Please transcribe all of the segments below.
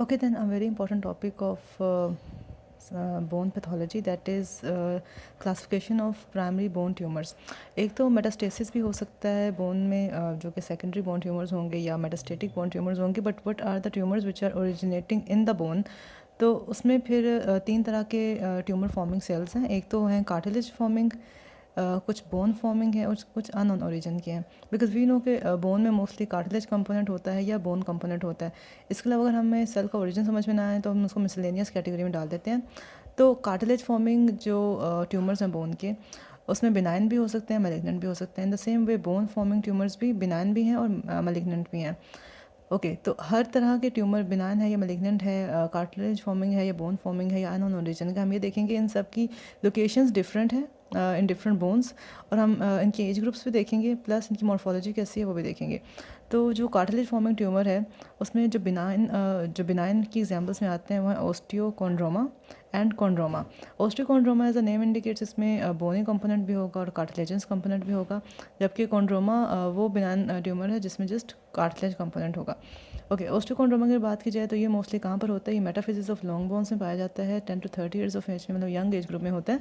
Okay, then a very important topic of bone pathology, that is classification of primary bone tumors. एक तो metastasis भी हो सकता है बोन में, जो कि सेकेंडरी बोन ट्यूमर्स होंगे या मेटास्टेटिक बोन ट्यूमर्स होंगे, but what are the tumours which are originating in the bone. तो उसमें फिर तीन तरह के ट्यूमर फॉर्मिंग सेल्स हैं। एक तो हैं कार्टिलेज फॉर्मिंग, कुछ बोन फॉर्मिंग है और कुछ अननोन ओरिजिन के हैं। बिकॉज वी नो कि बोन में मोस्टली कार्टिलेज कंपोनेंट होता है या बोन कंपोनेंट होता है। इसके अलावा अगर हमें सेल का ओरिजिन समझ में ना आए तो हम उसको मिसलेनियस कैटेगरी में डाल देते हैं। तो कार्टिलेज फॉर्मिंग जो ट्यूमर्स हैं बोन के, उसमें बिनाइन भी हो सकते हैं, मैलिग्नेंट भी हो सकते हैं। इन the same way bone forming tumours भी बिनाइन भी हैं और मैलिग्नेंट भी हैं। ओके, तो हर तरह के ट्यूमर बिनाइन है या मैलिग्नेंट है, कार्टिलेज फॉर्मिंग है या बोन फॉर्मिंग है या अननोन ओरिजिन का, हम ये देखेंगे इन सब की लोकेशंस डिफरेंट है इन डिफरेंट बोन्स। और हम इनकी एज ग्रुप्स भी देखेंगे, प्लस इनकी मॉर्फोलॉजी कैसी है वो भी देखेंगे। तो जो कार्टिलेज फॉर्मिंग ट्यूमर है उसमें जो बिनाइन की एग्जांपल्स में आते हैं वो है osteochondroma and chondroma. Osteochondroma as a name indicates, इसमें बोनी कंपोनेंट भी होगा और कार्टिलेजेंस कंपोनेंट भी होगा। जबकि कॉन्ड्रोमा वो बिनाइन ट्यूमर है जिसमें जस्ट कार्टिलेज कंपोनेंट होगा। ओके, ओस्टियोकॉन्ड्रोमा की बात की जाए तो ये मोस्टली कहाँ पर होता है? ये मेटाफिजिक्स ऑफ लॉन्ग बोन्स में पाया जाता है, 10 to 30 ईयर्स ऑफ एज में, मतलब यंग एज ग्रुप में होता है।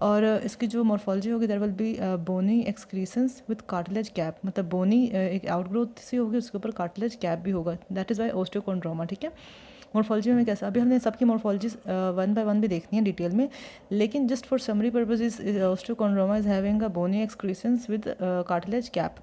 और इसकी जो मॉर्फोलॉजी होगी there will be bony excrescences with cartilage cap, मतलब बोनी एक आउटग्रोथ सी होगी, उसके ऊपर कार्टिलेज कैप भी होगा। That is why osteochondroma. ठीक है, मॉर्फोलॉजी में कैसा, अभी हमने सबकी मॉर्फोलॉजी वन बाय वन भी देखनी है डिटेल में, लेकिन just for summary purposes osteochondroma is having a bony excrescences with cartilage cap.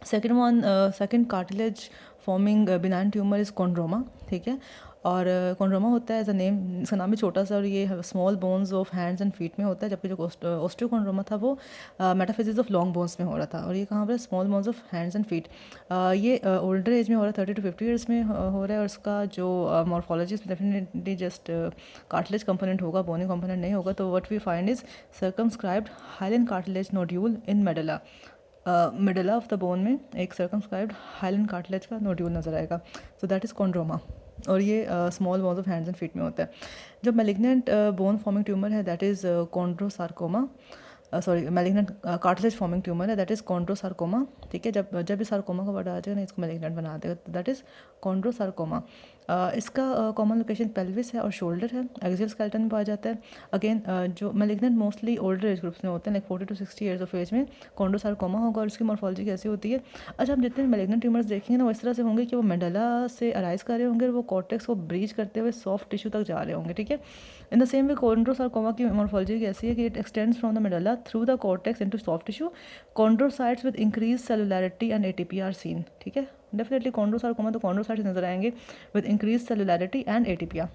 Second cartilage forming benign tumour is chondroma. ठीक है, और कॉन्ड्रोमा होता है एज अ नेम, इसका नाम भी छोटा सा, और ये small bones of hands and feet में होता है। जबकि जो ओस्टियोकॉन्ड्रोमा था वो मेटाफिजिक्स ऑफ लॉन्ग बोन्स में हो रहा था, और ये कहाँ पर? Small bones of hands and feet. ये ओल्डर एज में हो रहा है, 30 to 50 ईयर्स में हो रहा है। और उसका जो morphology definitely just cartilage component होगा, बोनी कंपोनेंट नहीं होगा। तो what we find is circumscribed hyaline cartilage nodule in medulla. Medulla of the bone में एक सर्कमस्क्राइब्ड हाइलन कार्टिलेज का नोड्यूल नजर आएगा। सो दैट इज़ कॉन्ड्रोमा, और ये small bones of hands and feet में होता है। जो मैलिग्नेंट बोन फॉर्मिंग ट्यूमर है that is chondrosarcoma, sorry malignant cartilage forming tumour है दैट इज़ कॉन्ड्रोसार्कोमा। ठीक है, जब जब भी सार्कोमा का वर्ड आ जाएगा ना, इसको मैलिग्नेंट बना देगा, तो दैट इज़ कॉन्ड्रोसार्कोमा। इसका कॉमन लोकेशन पेल्विस है और शोल्डर है, एक्सियल स्केलेटन में पाया जाता है। अगेन जो malignant mostly older age groups में होते हैं, like 40 to 60 years of age में कॉन्ड्रोसार्कोमा होगा। और उसकी मॉर्फोलॉजी कैसी होती है? अच्छा, हम जितने मैलिग्नेंट ट्यूमर्स देखेंगे ना वो इस तरह से होंगे कि वो मेडला से अराइज कर रहे होंगे और वो कॉर्टेक्स को ब्रीच करते हुए सॉफ्ट टिश्यू तक जा रहे होंगे। ठीक है, इन द सेम वे कॉन्ड्रोसार्कोमा की मॉर्फोलॉजी कैसी है कि it extends from the medulla through the cortex into soft tissue. Chondrocytes with increase cellularity and atypia are seen. ठीक है, डेफिनेटली कॉन्ड्रोसार्कोमा तो कॉन्ड्रोसाइट्स नजर आएंगे with increase cellularity and atypia.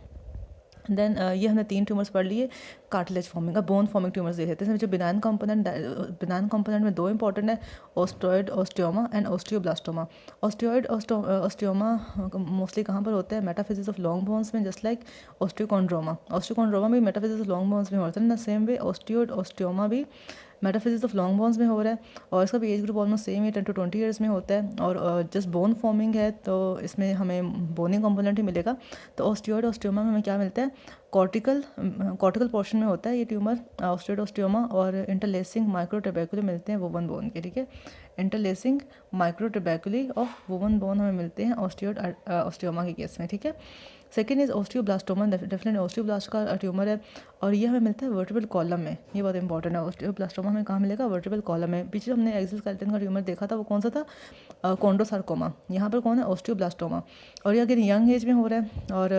Then ये हमने तीन ट्यूमर्स पढ़ लिए कार्टिलेज फॉर्मिंग का। बोन फॉर्मिंग ट्यूमर्स देख लेते हैं, इसमें जो बिनाइन कंपोनेंट में दो इंपॉर्टेंट है, osteoid osteoma and osteoblastoma. Osteoid osteoma mostly कहाँ पर होता है? मेटाफिजिक्स ऑफ लॉन्ग बोन्स में, जस्ट लाइक ओस्टियोकॉन्ड्रोमा। ओस्टियोकॉन्ड्रोमा भी मेटाफिजिक्स ऑफ लॉन्ग बोन्स में होता है, in the same way osteoid osteoma भी मेटाफिजिक्स ऑफ लॉन्ग बोन्स में हो रहा है। और इसका भी एज ग्रुप ऑलमोस्ट सेम ही 10 to 20 ईयर्स में होता है। और जस्ट बोन फॉर्मिंग है तो इसमें हमें बोनी कंपोनेंट ही मिलेगा। तो ओस्टियोइड ओस्टियोमा में हमें क्या मिलता है? कॉर्टिकल पोर्शन में होता है ये ट्यूमर ओस्टियोइड ओस्टियोमा, और इंटरलेसिंग माइक्रोट्यूबैकुली मिलते हैं वोवन बोन के। ठीक है, interlacing microtrabeculae of woven bone हमें मिलते हैं ओस्टियोइड ओस्टियोमा के केस में। ठीक है, सेकेंड इज ओस्टियोब्लास्टोमा, डेफिनेटली ओस्टियोब्लास्ट का ट्यूमर है, और ये हमें मिलता है वर्टिब्रल कॉलम में। ये बहुत इंपॉर्टेंट है, ओस्टियोब्लास्टोमा हमें कहाँ मिलेगा? वर्टिब्रल कॉलम में। पीछे हमने एक्सियल स्केलेटन का ट्यूमर देखा था, वो कौन सा था? कॉन्ड्रोसार्कोमा। यहाँ पर कौन है? ओस्टियोब्लास्टोमा। और ये अगेन यंग एज में हो रहा है। और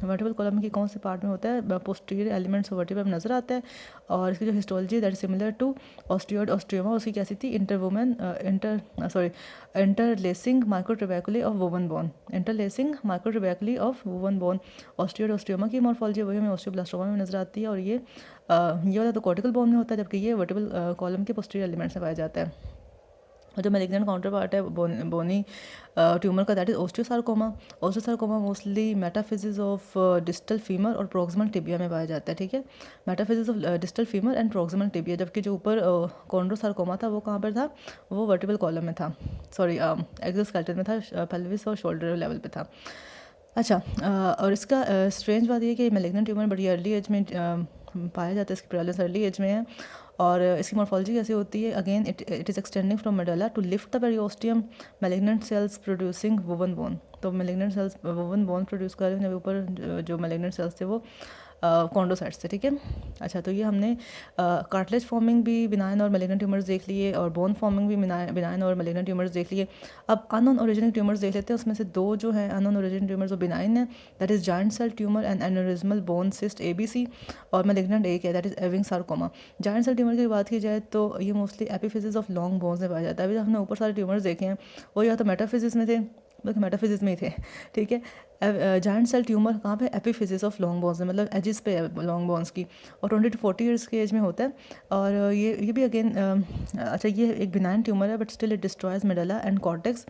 वर्टिब्रल कॉलम की कौन से पार्ट में होता है? पोस्टीरियर एलिमेंट्स ऑफ वर्टिब्रा में नजर आता है। और इसकी जो histology that is similar to osteoid osteoma, उसकी कैसी थी? Interlacing microtrabeculae of woven bone, interlacing microtrabeculae of woven bone. Osteoid osteoma की मॉर्फोलॉजी वही हमें ओस्टियोब्लास्टोमा में नजर आती है, और ये वाला तो कॉर्टिकल बोन में होता है, जबकि ये वर्टिब्रल कॉलम के पोस्टीरियर एलिमेंट्स में पाया जाता है। और जो मैलिग्नेंट काउंटर पार्ट है बोनी ट्यूमर का that is osteosarcoma. Osteosarcoma mostly metaphysics of distal femur और प्रोक्सिमल टिबिया में पाया जाता है। ठीक है, metaphysics of distal femur and proximal tibia. जबकि जो ऊपर कॉन्ड्रोसार्कोमा था वो कहाँ पर था? वो वर्टिब्रल कॉलम में था, सॉरी एक्सियल स्केलेटन में था, पेल्विस और शोल्डर लेवल पे था। अच्छा, और इसका स्ट्रेंज बात ये है कि मैलिग्नेंट ट्यूमर बड़ी अर्ली एज में पाया जाता है, इसकी प्रेवलेंस अर्ली एज में है। और इसकी मॉर्फोलॉजी कैसी होती है, again it is extending from medulla to lift the periosteum, malignant cells producing woven bone. तो malignant cells woven bone produce कर रहे हैं ऊपर जो मैलिग्नेंट सेल्स थे वो कॉन्डोसाइट्स से, ठीक है। अच्छा, तो ये हमने कार्टिलेज फॉर्मिंग भी बिनाइन और मैलिग्नेंट ट्यूमर्स देख लिए, और बोन फॉर्मिंग भी बिनाइन और मैलिग्नेंट ट्यूमर्स देख लिए। अब अननोन ओरिजिनल ट्यूमर्स देख लेते हैं। उसमें से दो जो हैं अननोन ओरिजिनल ट्यूमर्स वो बिनाइन है, that is giant cell tumour and aneurysmal bone cyst ABC, और मैलिग्नेंट एक है that is Ewing sarcoma. Giant cell tumour की बात की जाए तो ये mostly epiphysis of long bones में पाया जाता है। अभी हमने ऊपर सारे ट्यूमर्स देखे हैं वो या तो मेटाफिजिस में थे, बल्कि मेटाफिजिस में ही थे, ठीक है। जायंट सेल ट्यूमर कहाँ पे, एपिफिजिस ऑफ लॉन्ग बोन्स में, मतलब एजिस पे लॉन्ग बोन्स की, और 20 to 40 ईयर्स की एज में होता है। और ये भी अगेन अच्छा, ये एक बिनाइन ट्यूमर है but still it destroys medulla and cortex,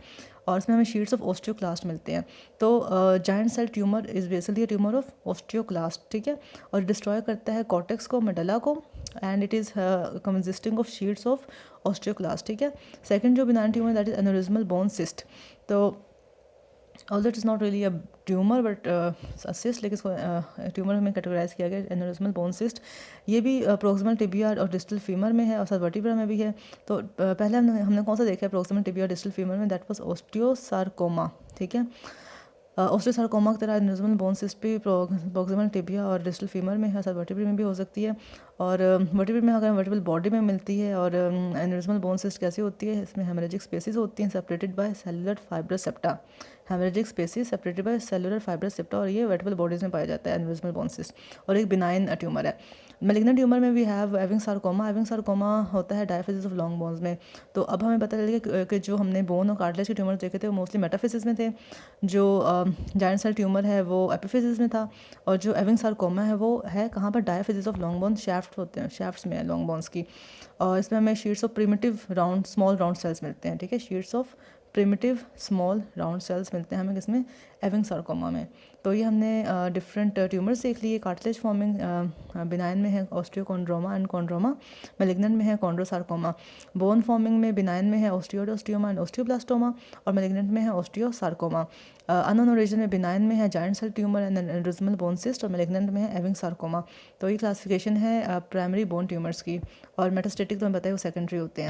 और इसमें हमें शीट्स ऑफ ओस्टियोक्लास्ट मिलते हैं। तो giant cell tumour is basically a tumour of osteoclast, ठीक है, और डिस्ट्रॉय करता है कॉर्टेक्स को, मेडुला को, and it is consisting of sheets of osteoclast, ठीक है। सेकंड जो benign tumour that is aneurysmal bone cyst. तो although it is not really a tumour but cyst, लेकिन इसको ट्यूमर में कैटेगराइज किया गया एनोरिज्मल बोन सिस्ट। ये भी प्रोक्सिमल टिबिया और डिस्टल फीमर में है और साथ वर्टिब्रा में भी है। तो पहले हमने कौन सा देखा है प्रोक्सिमल टिबिया और डिस्टल फीमर में, दैट वाज ओस्टियोसार्कोमा, ठीक है। ओस्टियोसार्कोमा की तरह एनोरिज्मल बोन सिस्ट भी प्रोक्सिमल टिबिया और डिस्टल फीमर में है, साथ वर्टिब्रा में भी हो सकती है। और वर्टिब्रा में अगर वर्टिब्रल बॉडी में मिलती है। और एनोरिज्मल बोन सिस्ट कैसी होती है, इसमें हेमरेजिक स्पेसिस होती हैं separated by cellular fibrous septa, haemorrhagic spaces separated by cellular fibrous septa, और ये वर्टिब्रल बॉडीज में पाया जाता है एनोरिज्मल बोन सिस्ट, और एक बिनाइन ट्यूमर है। मैलिग्नेंट ट्यूमर में वी हैव एविंग सार्कोमा। एविंग सार्कोमा होता है डायफिजिस ऑफ लॉन्ग बोन्स में। तो अब हमें पता चल गया कि जो हमने बोन और कार्टिलेज के ट्यूमर देखे थे वो मोस्टली मेटाफिजिस में थे, जो जायंट सेल ट्यूमर है वो एपिफिजिस में था, और जो एविंग सार्कोमा है वो है कहाँ पर, डायफिजिस ऑफ लॉन्ग बोन्स, शैफ्ट होते हैं, शैफ्ट्स में है लॉन्ग बोन्स की। और इसमें हमें sheets of primitive round small round cells मिलते हैं, ठीक है, sheets of primitive small round cells मिलते हैं हमें किसमें, एविंग सार्कोमा में। तो ये हमने डिफरेंट ट्यूमर्स देख लिए। कार्टिलेज फॉर्मिंग बिनाइन में है ऑस्टियोकॉन्ड्रोमा एंड कॉन्ड्रोमा, मैलिग्नेंट में है कॉन्ड्रोसार्कोमा। बोन फॉर्मिंग में बिनाइन में है ओस्टियोमा एंड ओस्टियोब्लास्टोमा, और मैलिग्नेंट में है ओस्टियोसार्कोमा। अननोन ओरिजिन में बिनाइन में है giant cell tumour and aneurysmal bone cyst, और मैलिग्नेंट में है एविंग सार्कोमा। तो ये क्लासिफिकेशन है प्राइमरी बोन ट्यूमर्स की, और मेटास्टेटिक तो हमें पता है वो सेकेंडरी होते हैं।